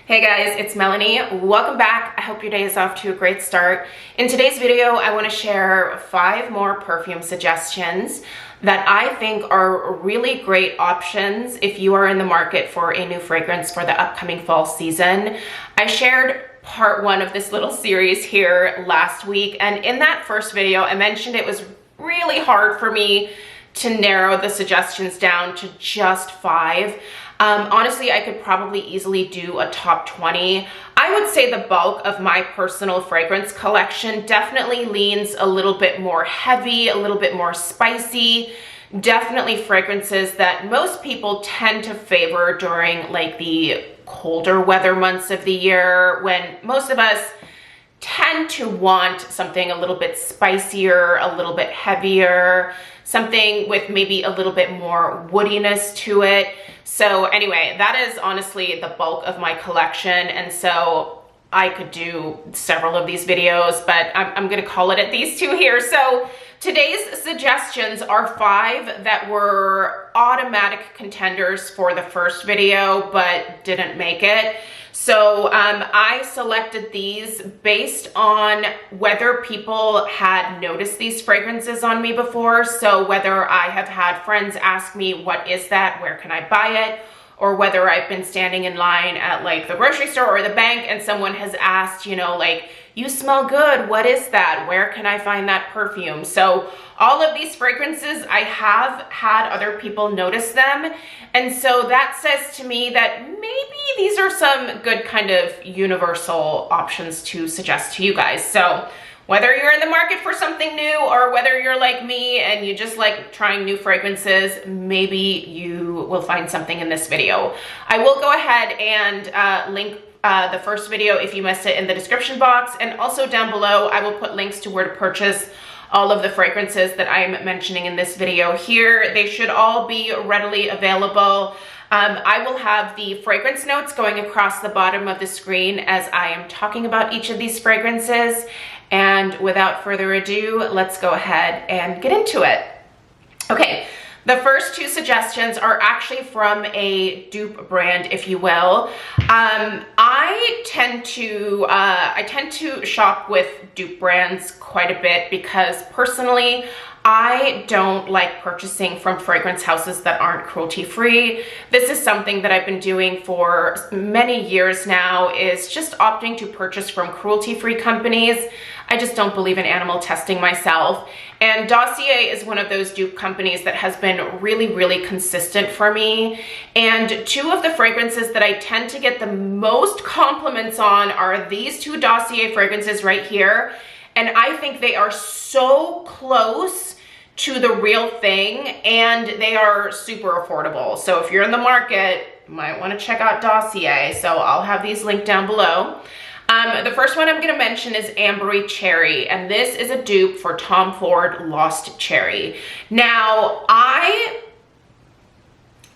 Hey guys, it's Melanie. Welcome back. I hope your day is off to a great start. In today's video, I want to share 5 more perfume suggestions that I think are really great options if you are in the market for a new fragrance for the upcoming fall season. I shared part 1 of this little series here last week, and in that first video, I mentioned it was really hard for me to narrow the suggestions down to just 5. Honestly, I could probably easily do a top 20. I would say the bulk of my personal fragrance collection definitely leans a little bit more heavy, a little bit more spicy, definitely fragrances that most people tend to favor during like the colder weather months of the year, when most of us tend to want something a little bit spicier, a little bit heavier, something with maybe a little bit more woodiness to it. So anyway, that is honestly the bulk of my collection, and so I could do several of these videos, but I'm gonna call it at these 2 here. So today's suggestions are 5 that were automatic contenders for the first video but didn't make it. So I selected these based on whether people had noticed these fragrances on me before. So whether I have had friends ask me, what is that? Where can I buy it? Or whether I've been standing in line at like the grocery store or the bank and someone has asked, you know, like, you smell good. What is that? Where can I find that perfume? So all of these fragrances, I have had other people notice them. And so that says to me that maybe these are some good kind of universal options to suggest to you guys. So whether you're in the market for something new or whether you're like me and you just like trying new fragrances, maybe you will find something in this video. I will go ahead and link the first video if you missed it in the description box, and also down below I will put links to where to purchase all of the fragrances that I'm mentioning in this video here. They should all be readily available. I will have the fragrance notes going across the bottom of the screen as I am talking about each of these fragrances. And without further ado, let's go ahead and get into it. Okay, the first 2 suggestions are actually from a dupe brand, if you will. I tend to shop with dupe brands quite a bit because personally, I don't like purchasing from fragrance houses that aren't cruelty-free. This is something that I've been doing for many years now, is just opting to purchase from cruelty-free companies. I just don't believe in animal testing myself. And Dossier is one of those dupe companies that has been really, really consistent for me. And 2 of the fragrances that I tend to get the most compliments on are these 2 Dossier fragrances right here. And I think they are so close to the real thing, and they are super affordable. So if you're in the market, you might want to check out Dossier. So I'll have these linked down below. The first one I'm going to mention is Ambery Cherry, and this is a dupe for Tom Ford Lost Cherry. Now, I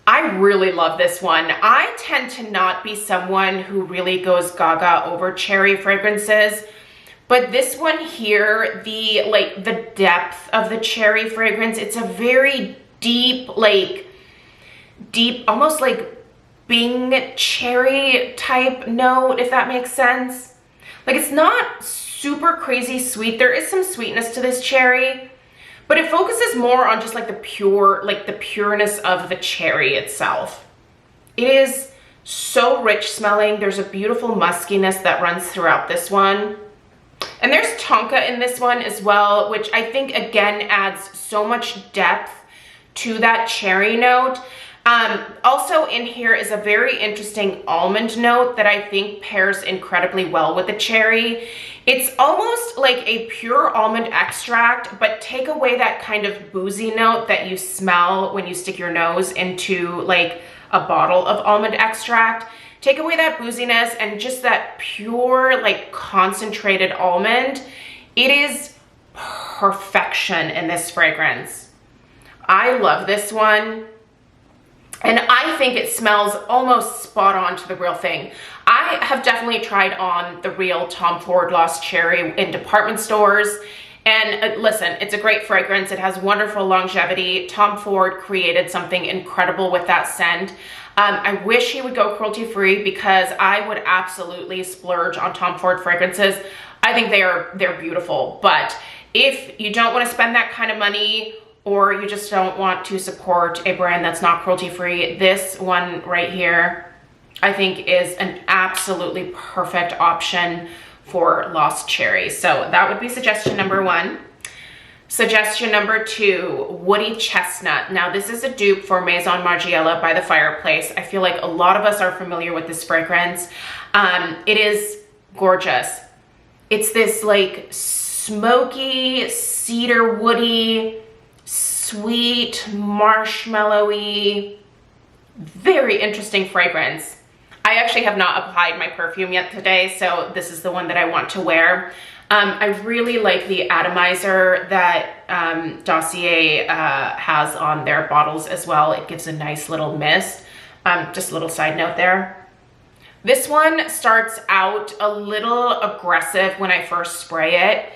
really love this one. I tend to not be someone who really goes gaga over cherry fragrances, but this one here, the depth of the cherry fragrance, it's a very deep, almost like Bing cherry type note, if that makes sense. Like, it's not super crazy sweet. There is some sweetness to this cherry, but it focuses more on just like the pureness of the cherry itself. It is so rich smelling. There's a beautiful muskiness that runs throughout this one. And there's tonka in this one as well, which I think again adds so much depth to that cherry note. Also in here is a very interesting almond note that I think pairs incredibly well with the cherry. It's almost like a pure almond extract, but take away that kind of boozy note that you smell when you stick your nose into like a bottle of almond extract. Take away that booziness and just that pure, like concentrated almond. It is perfection in this fragrance. I love this one. And I think it smells almost spot on to the real thing. I have definitely tried on the real Tom Ford Lost Cherry in department stores. And listen, it's a great fragrance. It has wonderful longevity. Tom Ford created something incredible with that scent. I wish he would go cruelty-free because I would absolutely splurge on Tom Ford fragrances. I think they're beautiful, but if you don't want to spend that kind of money or you just don't want to support a brand that's not cruelty-free, this one right here, I think is an absolutely perfect option for Lost Cherry. So that would be suggestion number 1. Suggestion number 2, Woody Chestnut. Now this is a dupe for Maison Margiela by the Fireplace. I feel like a lot of us are familiar with this fragrance. It is gorgeous. It's this like smoky, cedar woody, sweet, marshmallowy, very interesting fragrance. I actually have not applied my perfume yet today, so this is the one that I want to wear. I really like the atomizer that Dossier has on their bottles as well. It gives a nice little mist. Just a little side note there. This one starts out a little aggressive when I first spray it.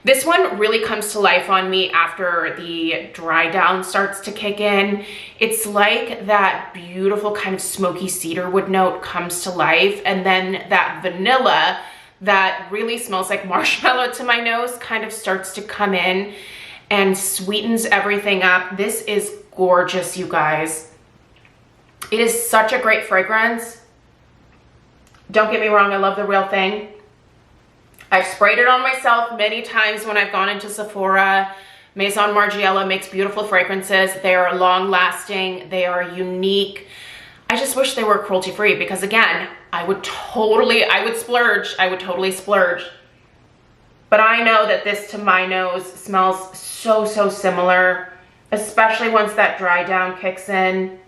This one really comes to life on me after the dry down starts to kick in. It's like that beautiful kind of smoky cedarwood note comes to life, and then that vanilla that really smells like marshmallow to my nose kind of starts to come in and sweetens everything up. This is gorgeous, you guys. It is such a great fragrance. Don't get me wrong, I love the real thing. I've sprayed it on myself many times when I've gone into Sephora. Maison Margiela makes beautiful fragrances. They are long lasting, they are unique. I just wish they were cruelty free because again, I would totally splurge. But I know that this to my nose smells so similar, especially once that dry down kicks in.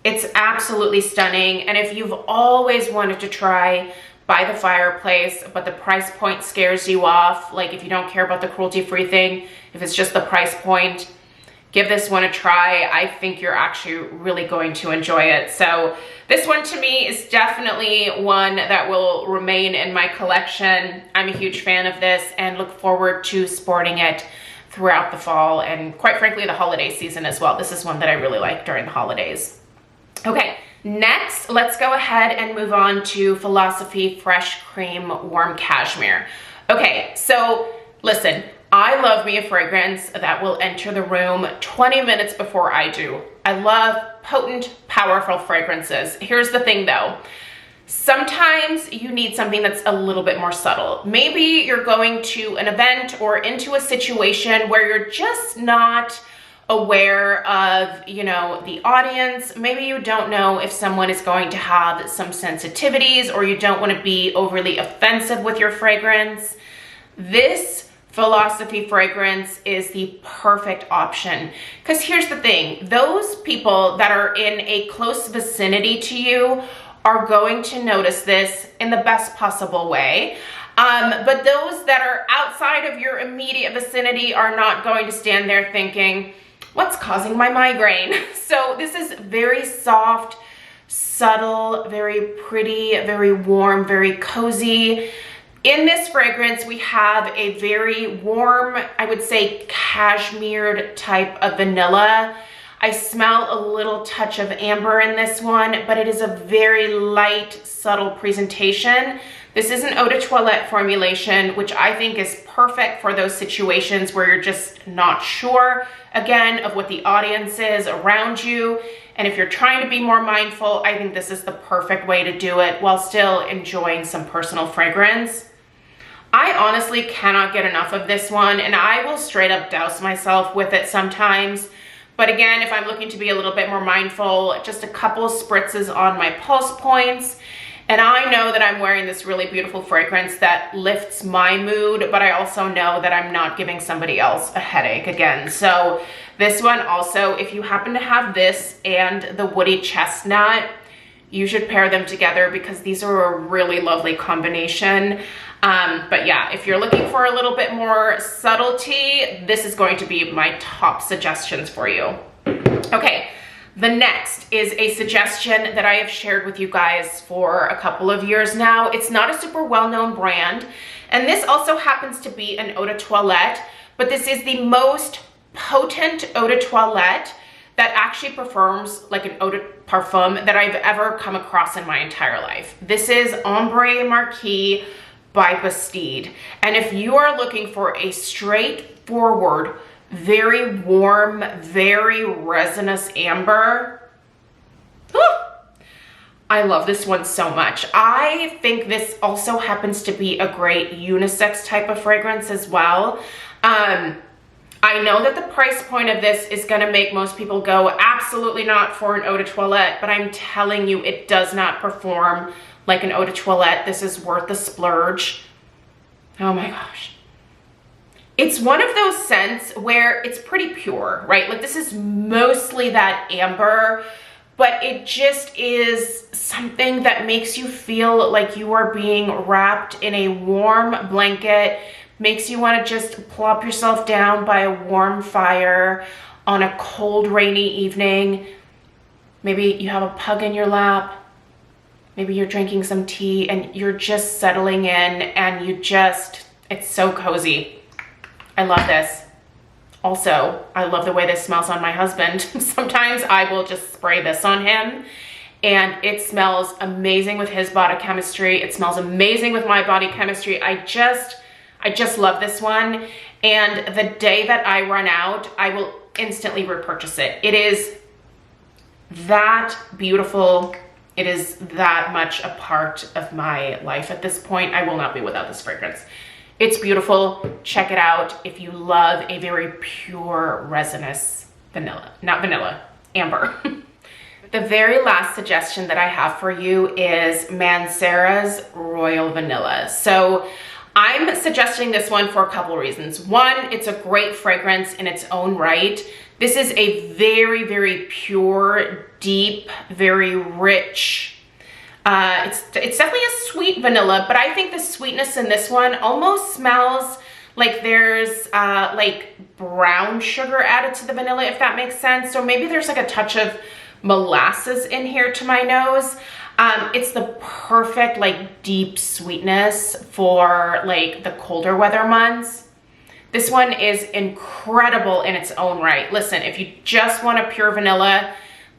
It's absolutely stunning. And if you've always wanted to try By the Fireplace, but the price point scares you off, like if you don't care about the cruelty-free thing, if it's just the price point, give this one a try. I think you're actually really going to enjoy it. So this one to me is definitely one that will remain in my collection. I'm a huge fan of this and look forward to sporting it throughout the fall and quite frankly the holiday season as well. This is one that I really like during the holidays. Okay, next, let's go ahead and move on to Philosophy Fresh Cream Warm Cashmere. Okay, so listen, I love me a fragrance that will enter the room 20 minutes before I do. I love potent, powerful fragrances. Here's the thing though. Sometimes you need something that's a little bit more subtle. Maybe you're going to an event or into a situation where you're just not aware of, you know, the audience. Maybe you don't know if someone is going to have some sensitivities or you don't want to be overly offensive with your fragrance. This Philosophy fragrance is the perfect option because here's the thing, those people that are in a close vicinity to you are going to notice this in the best possible way. But those that are outside of your immediate vicinity are not going to stand there thinking, what's causing my migraine? So this is very soft, subtle, very pretty, very warm, very cozy. In this fragrance, we have a very warm, I would say cashmere type of vanilla. I smell a little touch of amber in this one, but it is a very light, subtle presentation. This is an eau de toilette formulation, which I think is perfect for those situations where you're just not sure, again, of what the audience is around you. And if you're trying to be more mindful, I think this is the perfect way to do it while still enjoying some personal fragrance. I honestly cannot get enough of this one, and I will straight up douse myself with it sometimes. But again, if I'm looking to be a little bit more mindful, just a couple spritzes on my pulse points. And I know that I'm wearing this really beautiful fragrance that lifts my mood, but I also know that I'm not giving somebody else a headache again. So this one also, if you happen to have this and the Woody Chestnut, you should pair them together because these are a really lovely combination. But yeah, if you're looking for a little bit more subtlety, this is going to be my top suggestions for you. Okay. The next is a suggestion that I have shared with you guys for a couple of years now. It's not a super well-known brand, and this also happens to be an eau de toilette, but this is the most potent eau de toilette that actually performs like an eau de parfum that I've ever come across in my entire life. This is Ombre Marquee by Bastide. And if you are looking for a straightforward, very warm, very resinous amber, I love this one so much. I think this also happens to be a great unisex type of fragrance as well. I know that the price point of this is gonna make most people go, absolutely not for an eau de toilette, but I'm telling you, it does not perform like an eau de toilette. This is worth the splurge. Oh my gosh. It's one of those scents where it's pretty pure, right? Like this is mostly that amber, but it just is something that makes you feel like you are being wrapped in a warm blanket, makes you want to just plop yourself down by a warm fire on a cold, rainy evening. Maybe you have a pug in your lap. Maybe you're drinking some tea and you're just settling in and it's so cozy. I love this. Also, I love the way this smells on my husband. Sometimes I will just spray this on him and it smells amazing with his body chemistry. It smells amazing with my body chemistry. I just love this one. And the day that I run out, I will instantly repurchase it. It is that beautiful. It is that much a part of my life at this point. I will not be without this fragrance. It's beautiful. Check it out if you love a very pure resinous vanilla, not vanilla, amber. The very last suggestion that I have for you is Mancera's Royal Vanilla. So I'm suggesting this one for a couple reasons. One, it's a great fragrance in its own right. This is a very, very pure, deep, very rich, it's definitely a sweet vanilla, but I think the sweetness in this one almost smells like there's like brown sugar added to the vanilla, if that makes sense. So maybe there's like a touch of molasses in here to my nose. It's the perfect like deep sweetness for like the colder weather months. This one is incredible in its own right. Listen, if you just want a pure vanilla,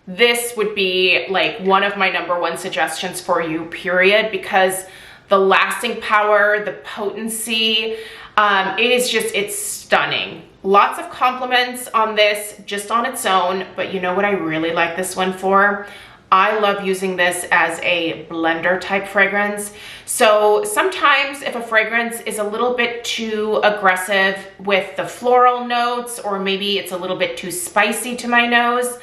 this would be like one of my #1 suggestions for you, period, because the lasting power, the potency, it's stunning. Lots of compliments on this just on its own, but you know what I really like this one for? I love using this as a blender type fragrance. So sometimes if a fragrance is a little bit too aggressive with the floral notes, or maybe it's a little bit too spicy to my nose,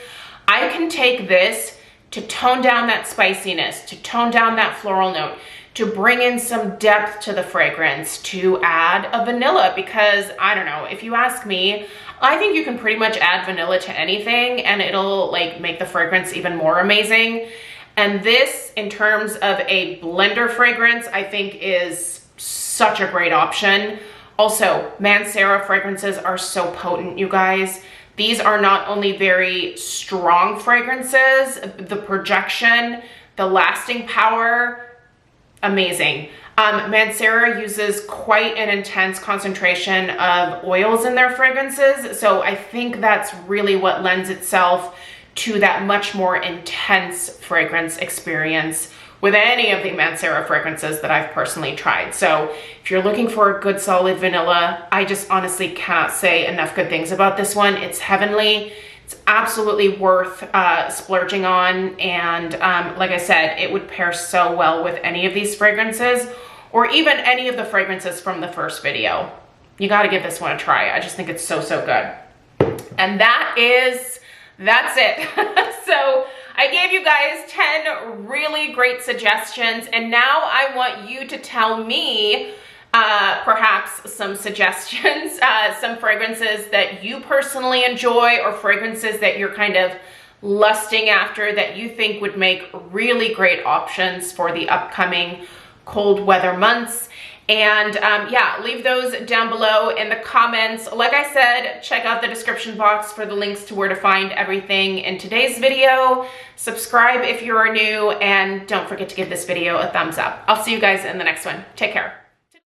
I can take this to tone down that spiciness, to tone down that floral note, to bring in some depth to the fragrance, to add a vanilla, because I don't know, if you ask me, I think you can pretty much add vanilla to anything and it'll like make the fragrance even more amazing. And this, in terms of a blender fragrance, I think is such a great option. Also, Mancera fragrances are so potent, you guys. These are not only very strong fragrances, the projection, the lasting power, amazing. Mancera uses quite an intense concentration of oils in their fragrances, so I think that's really what lends itself to that much more intense fragrance experience with any of the Mancera fragrances that I've personally tried. So if you're looking for a good solid vanilla, I just honestly cannot say enough good things about this one. It's heavenly. It's absolutely worth splurging on. And like I said, it would pair so well with any of these fragrances, or even any of the fragrances from the first video. You gotta give this one a try. I just think it's so, so good. And that's it. So I gave you guys 10 really great suggestions, and now I want you to tell me perhaps some suggestions, some fragrances that you personally enjoy, or fragrances that you're kind of lusting after that you think would make really great options for the upcoming cold weather months. And yeah, leave those down below in the comments. Like I said, check out the description box for the links to where to find everything in today's video. Subscribe if you are new, and don't forget to give this video a thumbs up. I'll see you guys in the next one. Take care.